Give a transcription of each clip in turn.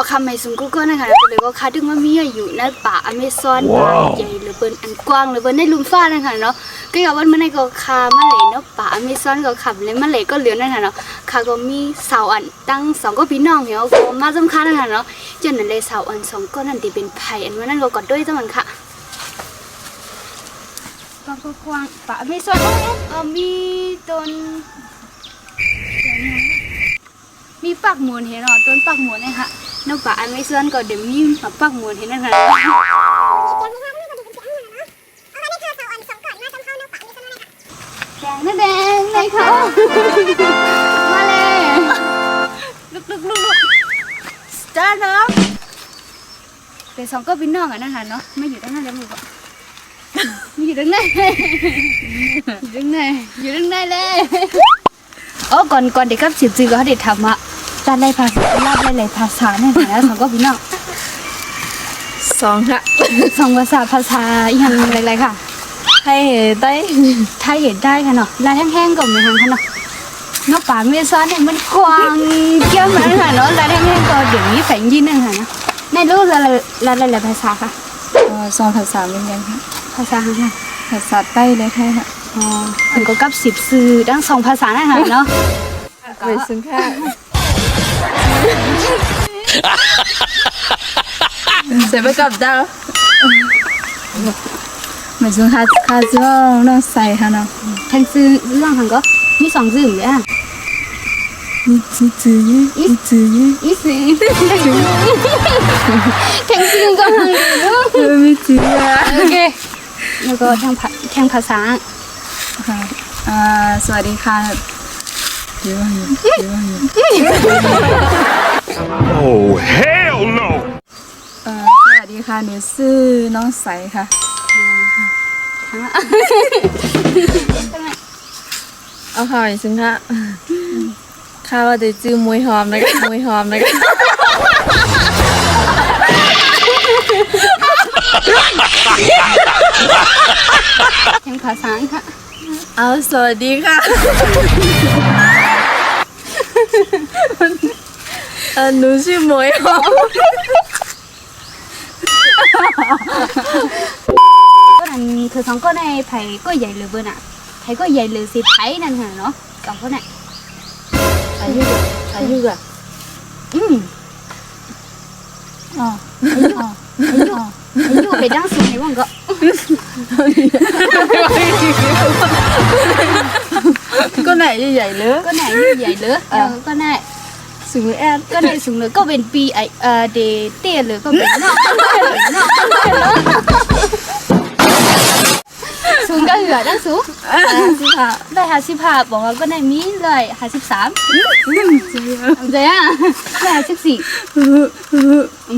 คำไม่สูงก็นะคะเลยก็คัดดึงว่ามีอยู่ในป่าอเมซอนป่าใหญ่หรือเป็นอันกว้างหรือเป็นในลุ่มฟ้านะคะเนาะก็อย่างว่ามันในก็คามาเลยเนาะป่าอเมซอนก็ขับเลยมาเลยก็เหลือนะคะเนาะคาก็มีเสาอันตั้งสองก็พี่น้องเหรอก็มาสำคัญนะคะเนาะจนนั่นเลยเสาอันสองก็นั่นที่เป็นไผ่อันว่านั่นก็กอดด้วยจังมันค่ะก็กว้างป่าอเมซอนมีต้นมีปักหมุนเห็นหรอต้นปักหมุนเนี่ยค่ะนอกจากอเมซอนก็เดี๋ยวมีปักหมุนเห็นนะคะแดงนะแดงเลยค่ะมาเลยลุกสตาร์ทเนาะเป็นสองก็พี่น้องอ่ะนะคะเนาะไม่อยู่ตรงนั้นแล้วมึงก็ไม่อยู่ตรงไหนเลยอ๋อก่อนเด็กกับสิบจีก็เขาเด็กทำอะลาดไล่ภาษาเนี่ยนะสองก็พี่น้องสองค่ะสองภาษาอย่างไรค่ะไทยเห็นได้ค่ะเนาะลายแห้งๆก่อนไหมคะเนาะนอกป่าเมซอนเนี่ยมันกว้างเกี่ยวมันค่ะเนาะลายแห้งๆก็เดี๋ยวนี้แฝงยินนึงค่ะนะในรู้ลายภาษาค่ะสองภาษาเหมือนกันค่ะภาษาค่ะภาษาใต้เลยไทยค่ะอ๋อมันก็กับสิบสื่อทั้งสองภาษานะคะเนาะไปซึ่งค่ะเสร็จไปกับเจ้าเหมือนซึ่งค่ะจ้องน้องใส่ค่ะเนาะแทงซื้อเรื่องหังก็มีสองสื่อเลยอ่ะอีจื้ออีสื่อแทงซื้อก็หังอยู่ไม่จื้อโอเคแล้วก็แทงภาษาค่ะสวัสดีค่ะเดี๋ยวOh hell no สวัสดีค่ะหนูชื่อน้องใสค่ะเอาค่ะอีกซึ่งค่ะข้าว่าจะจื้อมวยหอมนะคะแทงภาษาค่ะเอาสวัสดีค่ะหนูชื่อมวยหอมก็นั่นคือสองก็ในไผ่ก็ใหญ่เลยเบอร์น่ะไผ่ก็ใหญ่เลยสิไผ่นั่นค่ะเนาะสองก็น่ะอายุอ่ะอายุไปดังสูงในว่างก็ไหนใหญ่เลยก็ไหนใหญ่เลยก็ไหนสูงแอดก็ไหนสูงเลยก็เป็นปีเดเต้เลยก็เป็นนอกสูงก็เหลือดังสูงได้55บอกว่าก็ได้มีเลย53เจ๊ได้54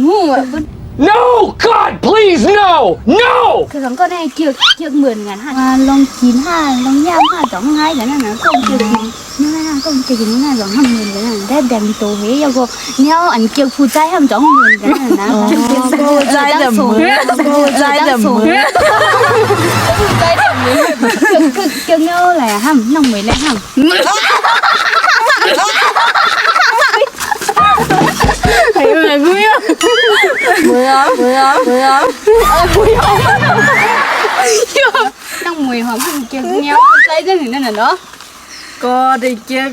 งูอ่ะNo God please no คือสองก็ได้เกี่ยวเหมือนกันลองกินลองย่ำจ่องง่ายกันนะก็เกี่ยวกินนี่นะก็เกี่ยวกินนี่จ่องเหมือนกันนะได้แดงโตเฮ้ยก็เนี่ยอันเกี่ยวผู้ใจทำจ่องเหมือนกันนะผู้ใจแต่มือผู้ใจแต่มือคือเกี่ยวเนี่ยแหละห้ามน้องไม่เลยห้ามไอ้เมื่อกูยังมือน้องมวยหอมเกี่ยวเนี่ยใจจะถึงนั่นน่ะเนาะก็ได้เกี่ยว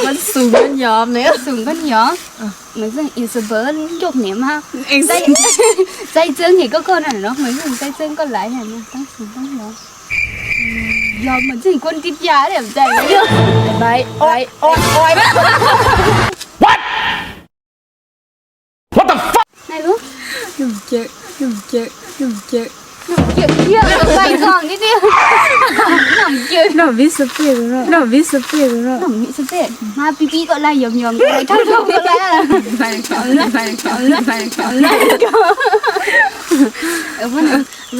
มันสูงมันยอมเนี่ยสูงก็เนาะเหมือนซึ่งอินสเบิร์นยกเนี่ยมาใจเจิ้งเห็นก็นั่นเนาะเหมือนซึ่งใจเจิ้งก็หลายอย่างนะตั้งสูงตั้งยอมเหมือนสิ่งคนติดยาเนี่ยใจเยอะไปโอ้ย What the fuck ไหนรู้ยุ่งเจ๊ไปก่อนนิดเดียวน้ำเยอะน้ำวิสเปียมาปีก็ไล่ยอมก็ไล่ทั้งก็ไล่ไปวัน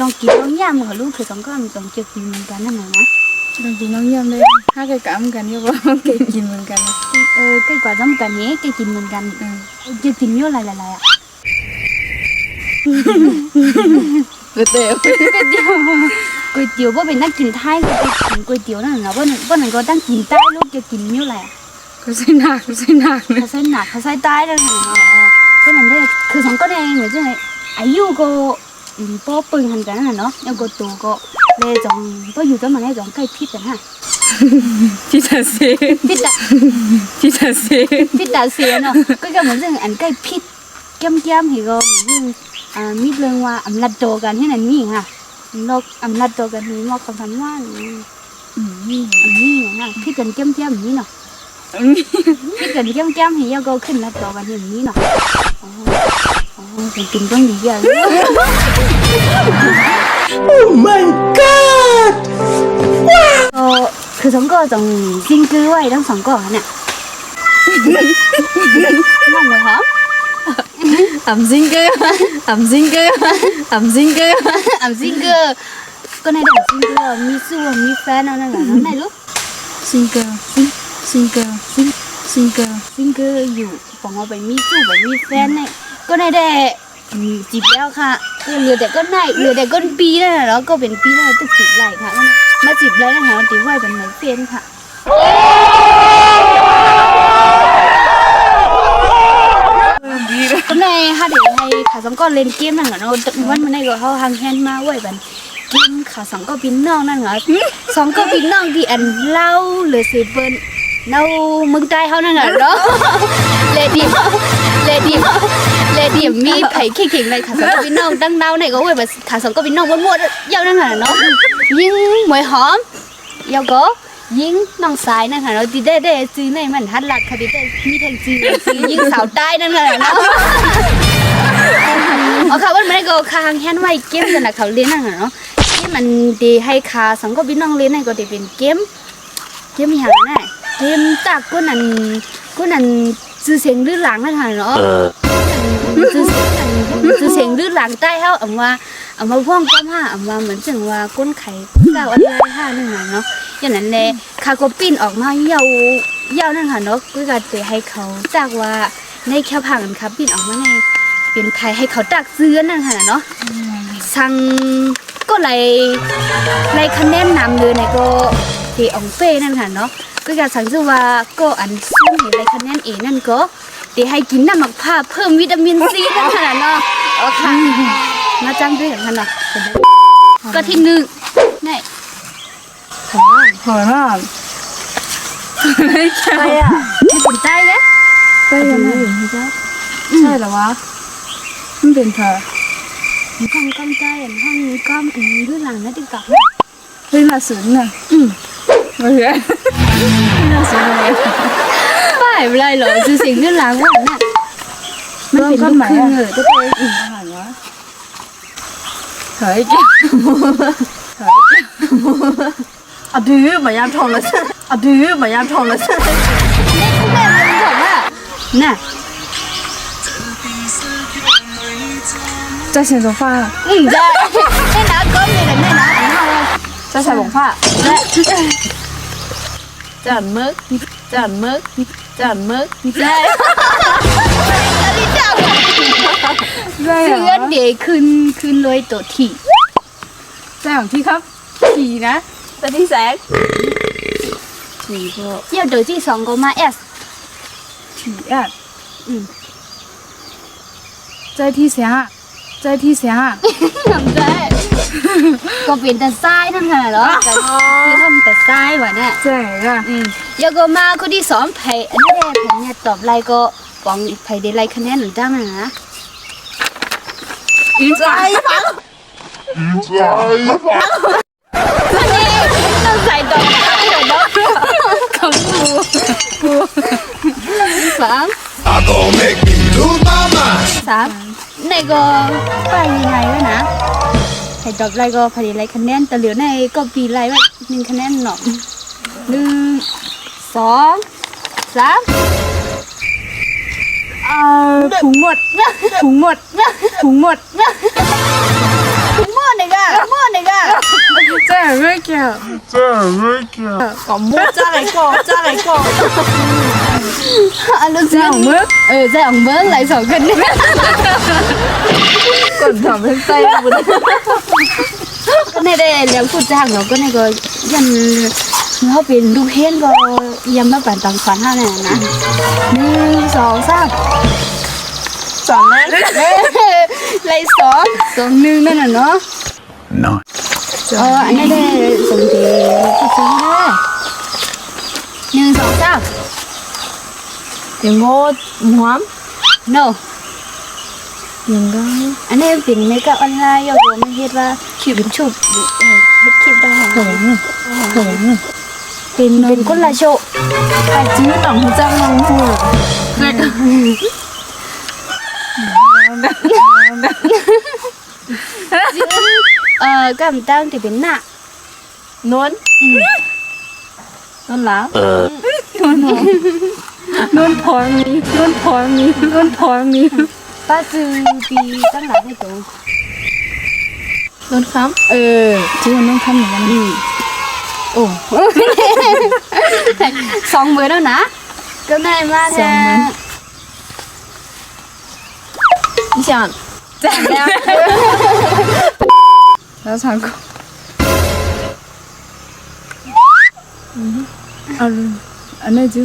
ลองกินลองย่ำกับลูกคือสองก็ลองเกี่ยวกินเหมือนกันนั่นแหละนะลองกินลองย่ำเลยถ้าเกิดกำกันเนี่ยว่าเกิดกินเหมือนกันใกล้กว่าซ้ำกันนี้ใกล้กินเหมือนกันจะกินเยอะอะไรอ่ะก๋วยเตี๋ยวว่าเป็นนักกินไทยก็ไปกินก๋วยเตี๋ยวนั่นนะว่านั่นก็ตั้งกินใต้ลูกจะกินเยอะอะไรเขาใส่หนักเขาใส่ใต้แล้วนะว่านั่นได้ องก็ได้เหมือนจะไงอายุก็ป้อปึงหันกันน่ะเนาะยังก็ตัวก็เลยจองก็อยู่กันมาได้จองใกล้พิษกันฮะ ที่จะเสีย พิษอะ ที่จะเสีย พิษตาเสียเนาะก็เหมือนจะอันใกล้พิษแก้มๆที่ก็เหมือนมีเรื่องว่าอำลัดโตกันที่นั่นนี่ค่ะโลกอำลัดโตกันนี่มอกคำทำว่าอันนี้นะพิษกันแก้มๆนี่เนาะพิษกันแก้มๆที่ยังก็ขึ้นลัดโตกันอย่างนี้เนาะอ๋อเป็นกินต้องดีอย่าง คือสองก็ต้องซิงเกิลไว้ทั้งสองก่อนเนี่ยมองไว้หรอ 암싱글 암싱글 암싱글 อ่ำซิงเกิลก็ในดังซิงเกิลมีสู้มีแฟนเอานั่นแหละน้องไหนรู้ 싱글 싱글 싱글 ซิงเกิลอยู่บอกว่าไปมีสู้ไปมีแฟนเนี่ยก็ในได้จีบแล้วค่ะก็เหลือแต่ก็ได้เหลือแต่ก้นปีนั่นแหละแล้วก็เป็นปีแล้วตุกจีบไหลค่ะมาจีบแล้วนะคะตีไหวเป็นเหมือนเฟนค่ะก็ในถ้าเดี๋ยวให้ขาสองก็เล่นเกมนั่นเหรอเนาะวันมันได้ก็เขาหางแฮนมาไหวบันเกมขาสองก็ปิ้นน้องนั่นเหรอสองก็ปิ้นน้องที่อันเล่าหรือเซเบิร์นเล่ามึงใต้เขานั่นเหรอเนาะเลดี้มีไผ่ขิงๆเลยขาสองก็ปิ้นน้องตั้งเล่าเนี่ยก็ไหวบันขาสองก็ปิ้นน้องม้วนๆยาวนั่นเหรอเนาะยิงหมวยหอมยาวก็ยิงน้องสายนั่นค่ะเราตีได้ซื้อในมันฮัดหลักค่ะตีได้มีแทงซื้อยิงสาวใต้นั่นแหละเนาะเอาค่ะวันไม่ได้ก็คางแฮนไว้เกมกันนะเขาเล่นนั่นเนาะที่มันดีให้คาสังก็พี่น้องเล่นนั่นก็จะเป็นเกมอย่างนั้นเกมจากก็นั่นซื้อเสียงลื่นหลังนั่นค่ะเนาะซื้อเสียงลื่นหลังใต้เฮาเอามาพ่วงก้มห้าเอามาเหมือนจังว่าก้นไข่ก้าวอะไรห้านั่นน่ะเนาะอย่างนั้นแหละคาก็ปิ้นออกมายาวนั่นค่ะเนาะก็จะให้เขาจากว่าในแค่ผังครับปิ้นออกมาในเป็นไทยให้เขาตักซื้อนั่นค่ะเนาะสั่งก็ไล่คะแนนนำเลยในก็ที่อองเฟ่นั่นค่ะเนาะก็จะสั่งซื้อว่าก็อันซุ่มไล่คะแนนเอนั่นก็ที่ให้กินน้ำหมักผ้าเพิ่มวิตามินซีนั่นค่ะเนาะโอเคมาจ้างด้วยกันเนาะก็ที่หนึ่งนี่ หอมไม่ใช่ ที่คนใต้แก ใช่ยังไงใช่เหรอวะมันเป็นเธอ ห้องก้มใต้ห้องก้มด้วยหลังนะติ๊กต๊อก เฮ้ยมาสูงน่ะมาเหรอน่าสูงเลย ป้ายอะไรเหรอซื้อเสียงด้วยหลังว่าน่ะมันเป็นลูกครึ่งทุกคน อาหารวะเฮ้ยแกอะดื้อมายามทองแล้วใช่อะดื้อมายามทองแล้วใช่ แม่มันบอกว่าน่ะ 在洗头发了， ได้แม่น้าก้มเลยแม่น้าอันนั้นเลย 在晒头发，在มึก在มึก在มึก ได้แล้วนี่จ้าเสื้อเด็กคืนเลยตัวถี่ 在ของที่ครับขี่นะแต่ที่แสงขี่ก็ เที่ยวเดี๋ยวที่สองก็มาเอส ขี่อ่ะ在ที่แสงอ่ะ在ที่แสงอ่ะ ทำได้ก็เป็นแต่ทรายนั่นแหละเหรอแต่ที่ทำแต่ทรายวะเนี่ย ใช่อ่ะ แล้วก็มาคนที่สองไผ่อันนี้แหละไผ่เนี่ยตอบไล่ก็หวังไผ่ได้ไล่คะแนนหรือจ้างนะ อีใจฟัง ต้องใส่ดอกใส่ดอกของปูฟัง I gonna make me lose my mind. สามในก็ไปยังไงวะนะไผ่ดอกไล่ก็ไผ่ได้ไล่คะแนนแต่เหลือในก็ปีไล่ไว้1คะแนนหนอ1 2 3ถุงหมดถุงหมดถุงหมด mua này kìa在瑞克搞摸再来过再来过 anh luôn在我们 ra ông mớn lại sầu kinh ก่อนทำให้ไส้บุญ cái này đây là phụ trang rồi cái này rồi dần nó biến đục hết rồi dần nó bản tầng khoản ha này nè 1 2 3 สองนั้น ไรสองหนึ่งนั่นน่ะเนาะ No. อันนี้ได้สมเด็จที่ซื้อได้หนึ่งสองสาม อย่างโง่หัวม no อย่างก็ อันนี้เป็นเมคอัพออนไลน์อย่าบอกไม่เฮ็ดว่าคลิปชุบเฮ็ดคลิปได้หรอ เขินเขิน เป็นคนละโชว์ แต่จื้อต่องจังลงหัวเด็ก กำตั้งที่เป็นหน้าน วลนวลหลังนวลพอมีนวลพอมีนวลพอมี ป้าซื้อปีตั้งหลังให้ตรง นวลค้ำจื้อน้องค้ำเหมือนกัน โอ้สองมือแล้วนะก็ได้มาแท้ 你想แจกแล้ว แล้วฉันก็อันนี้จื้อ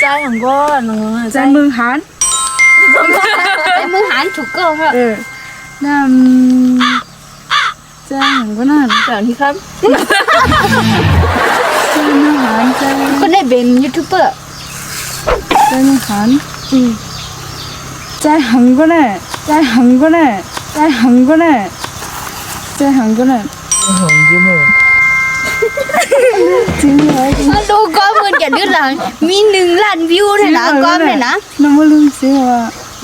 ใจของก็น้องใจมือหัน ไอ้มือหันถูกก็เหรอ น้ใจของก็นั่นจากที่ครับใจมือหันใจ คนได้เป็นยูทูบเบอร์ ใจมือหันใจหังก็แน่ใจหังก็แน่ใจหังก็แน่ใจหังก็แน่จริงเลย ดูก้อนมือแกดื้อหลังมี1 ล้านวิวเลยนะก้อนเลยนะ น้ำมันลืมสิว่า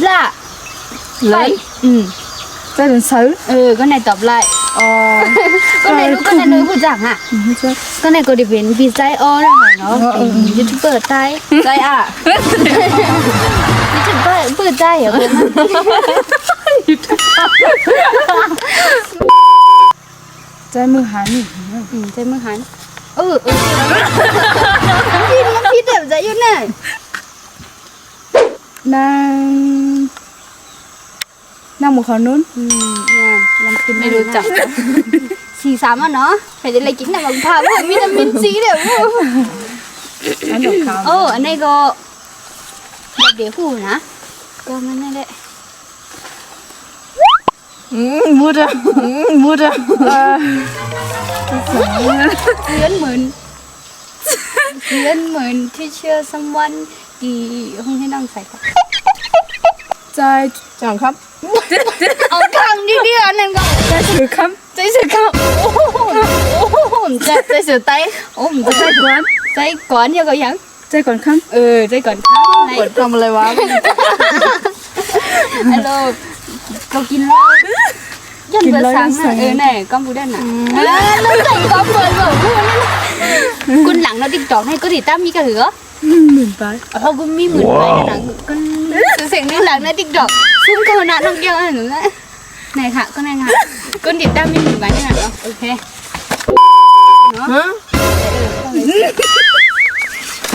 ล่ะ เลย ใจเป็นซื้อ ก็ในตอบไล่ อ๋อ ก็ในรู้ก็ในรู้ผู้จักอ่ะ ไม่ใช่ ก็ในก็ได้เป็นพีใจออนะคะเนาะเป็นยูทูบเบอร์ใต้ ใจอ่ะ ยูทูบเบอร์เปิดใจเหรอคุณ ใจมือหันนี่ ใจมือหันมันพี่เดี๋ยวใจอยู่เนี่ย นั่งหมู่เขานู้น ยังขึ้นไม่รู้จัก43อ่ะเนาะไปจะอะไรกินน้ำมันพาว่าวิตามินซีเดี๋ยว อันดอกขาว อันนี้ก็เดี๋ยวหูนะก็มันนั่นแหละ มูดอ่ะมูดอ่ะ เลื่อนเหมือนที่เชื่อ someone ดีห้องให้นั่งใส่ก่อน ใจจังครับ เอาทางดีๆอันนั้นก็ ใจสื่อครับ ใจเสือเข้าโอ้โหใจเสือไตโอ้มันใจก่อนใจก่อนยังก็ยัง ใจก่อนครับ ใจก่อนข้าวไหน กดทำอะไรวะ ฮัลโหลเขากินเหล้ายันเบอร์สังไหนก้อมบูได้น่ะแล้วใส่ก้อมเบอร์แบบคุณหลังเราติ๊กตอกให้ก็ติดตามมีกระหือ หมื่นไป เขาก็มีหมื่นไปนะคุณเสียงนี่หลังในติ๊กตอกซุ่มก็หน้าน้องเกี้ยวหนูนะไหนค่ะก็ไหนค่ะคุณติดตามมีหมื่นไปนี่นะโอเคเนาะ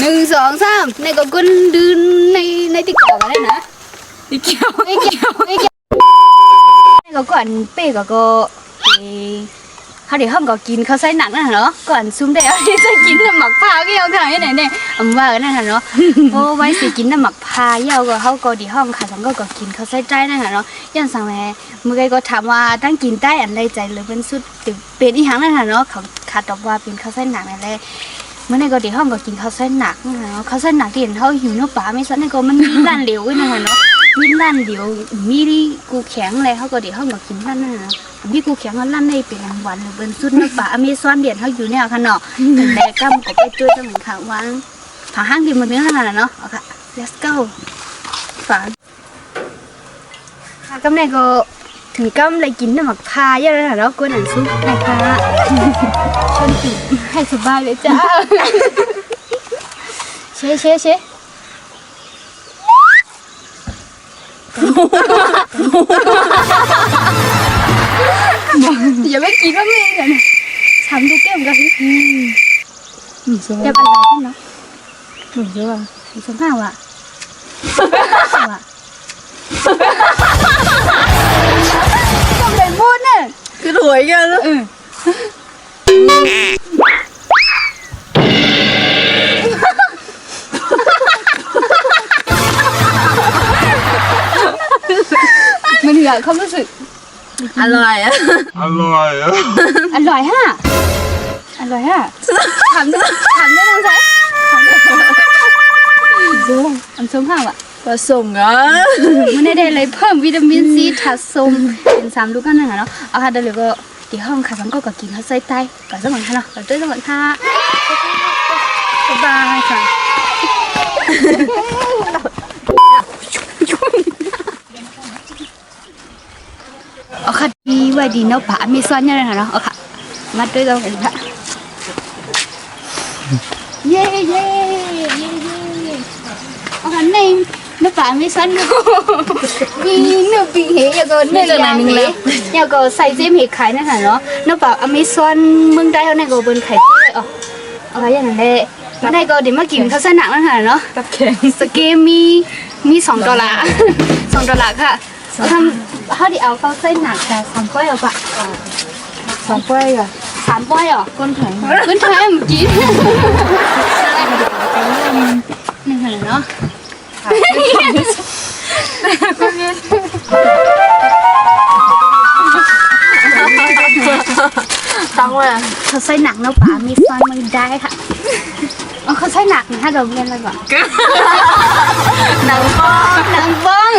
1 2 3ในก็คุณดูในติ๊กตอกอะไรนะ อีเกียว ไอ้เกี่ยวก็ก่อนเป้ก็เขาเดี๋ยวห้องก็กินเขาใส่หนังนั่นเนาะก่อนซุ่มได้เอาที่จะกินน้ำหมักพาเกี่ยวค่ะไหนเนี่ยว่านั่นเนาะโอ้ไว้สิกินน้ำหมักพาเยี่ยวก็เขาก็ดีห้องค่ะสังก็กินเขาใส่ใจนั่นเนาะยันสั่งแม่เมื่อไงก็ถามว่าตั้งกินใต้อันใดใจหรือเป็นสุดเป็นอีหังนั่นเนาะเขาขาดตอบว่าเป็นเขาใส่หนังนั่นแหละเมื่อในก็ดีห้องก็กินเขาใส่หนักนั่นเนาะเขาใส่หนักที่เห็นเขาหิวเนื้อปลาไม่สักในก็มันมีร้านเหลวนั่นเนาะมีร้านเดียวมีกูแข็งอะไรเขาก็เดี๋ยวเขาก็กินนั่นนะมีกูแข็งเขาลั่นในเป็นวันหรือเป็นสุดน้ำปลาอเมซอนเดียนเขาอยู่เนี่ยค่ะเนาะแต่กำก็ไปช่วยตั้งเหมือนค่ะวางผาห้างดีมันเป็นขนาดนั้นเนาะเอาค่ะ let's go ฝาค่ะกำไรก็ถึงกำเลยกินน้ำหมักพาเยอะเลยค่ะเนาะกวนอันซุปนะคะชนปิดให้สบายเลยจ้าเชอย่าไม่กินว่าไม่กันทำดูเก้มกันอย่าเป็นไรขึ้นนะหนุ่มเยอะว่ะสมภาพว่ะทำเป็นพูดเนี่ย คือถวยกันแล้ว อ่ะความรู้สึก อร่อยอ่ะ Alloy. อร่อยฮะอร่อยฮะถามได้น้องใช่ถามได้อันส้มห้าอ่ะ ผสมอ่ะ มันได้เลยเพิ่มวิตามินซีถัดส้มเป็น3ลูกกันนะคะเนาะเอาค่ะเดี๋ยวก็ที่ห้องค่ะมันก็กินข้าวไส้ไตก่อนสักวันค่ะเนาะก่อนด้วยสักวันค่ะบ๊ายบายค่ะเอาค่ะดีไว้ดีเนาะป่ามีซ้อนยังไงคะเนาะเอาค่ะมาด้วยกันค่ะเย้เย้เย้เย้เอาค่ะในnó phải mới sẵn nó bị hệ giờ còn nơi nhà mình giờ còn xài dêm hệ khải nữa hả nó bảo Amazon mương đây hôm nay còn bên khải chơi ở cái gì này hôm nay còn để mà kiểm thao sát nặng nữa hả nó tập kèm skin mi $2 $2ค่ะทำเขาดิเอาเขาใส่หนักแต่3 ป้อยเอาปะ 3 ป้อยอ่ะ 3 ป้อยอ่ะ ก้นแข็ง ขึ้นแทมกินนี่ค่ะเนาะ ตั้งไว้ เขาใส่หนักเนาะป่ามีฟันมันได้ค่ะเขาใส่หนักนะถ้าเราเรียนอะไรก่อนหนังบ้อง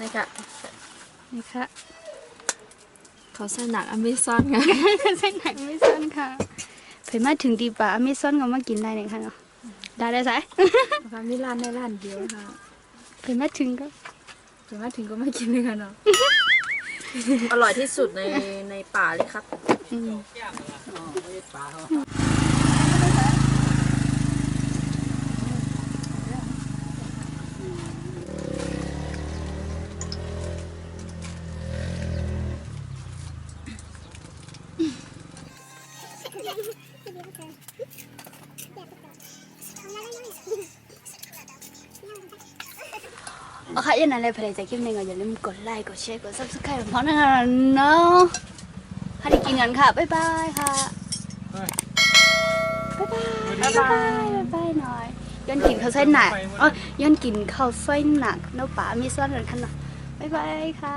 นะคะ นี่ค่ะ เขาใส่หนักอเมซอนไง ใส่หนักไม่ซ้อนค่ะเผยมาถึงดีป่าไม่ซ้อนก็มากินได้เลยค่ะเนาะได้ใช่ ค่ะมีร้านในร้านเดียวค่ะ เผยมาถึงก็ ถึงมาถึงก็ไม่กินเลยค่ะเนาะอร่อยที่สุดในป่าเลยครับ อืม โอเคยันอะไรเพลย์จากคลิปนี้ก็อย่าลืมกดไลค์กดแชร์กด subscribe เพราะนั่นเนาะให้ได้กินกันค่ะบ๊ายบายค่ะบ๊ายบายหน่อยย้อนกินข้าวไส้หนักย้อนกินข้าวไส้หนักเนาะป๋ามีซ้อนกันขนาดบ๊ายบายค่ะ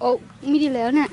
โอ้มีดีแล้วเนี่ย